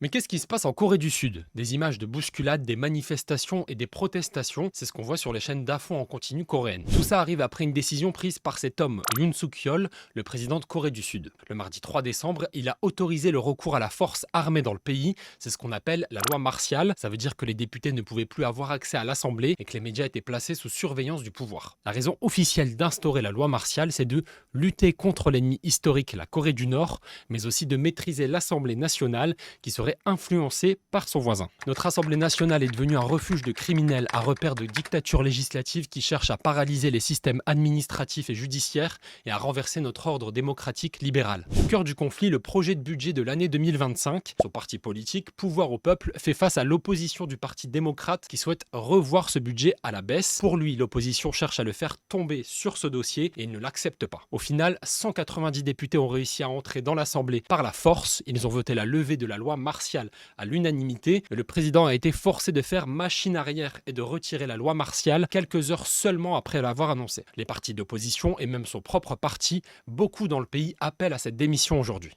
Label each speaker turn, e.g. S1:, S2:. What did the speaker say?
S1: Mais qu'est-ce qui se passe en Corée du Sud? Des images de bousculades, des manifestations et des protestations, c'est ce qu'on voit sur les chaînes d'infos en continu coréennes. Tout ça arrive après une décision prise par cet homme, Yoon Suk-yeol, le président de Corée du Sud. Le mardi 3 décembre, il a autorisé le recours à la force armée dans le pays. C'est ce qu'on appelle la loi martiale. Ça veut dire que les députés ne pouvaient plus avoir accès à l'Assemblée et que les médias étaient placés sous surveillance du pouvoir. La raison officielle d'instaurer la loi martiale, c'est de lutter contre l'ennemi historique, la Corée du Nord, mais aussi de maîtriser l'Assemblée nationale qui serait influencé par son voisin. Notre Assemblée nationale est devenue un refuge de criminels à repère de dictatures législatives qui cherchent à paralyser les systèmes administratifs et judiciaires et à renverser notre ordre démocratique libéral. Au cœur du conflit, le projet de budget de l'année 2025, son parti politique, Pouvoir au peuple, fait face à l'opposition du Parti démocrate qui souhaite revoir ce budget à la baisse. Pour lui, l'opposition cherche à le faire tomber sur ce dossier et il ne l'accepte pas. Au final, 190 députés ont réussi à entrer dans l'Assemblée par la force. Ils ont voté la levée de la loi martiale à l'unanimité. Le président a été forcé de faire machine arrière et de retirer la loi martiale quelques heures seulement après l'avoir annoncé. Les partis d'opposition et même son propre parti, beaucoup dans le pays appellent à cette démission aujourd'hui.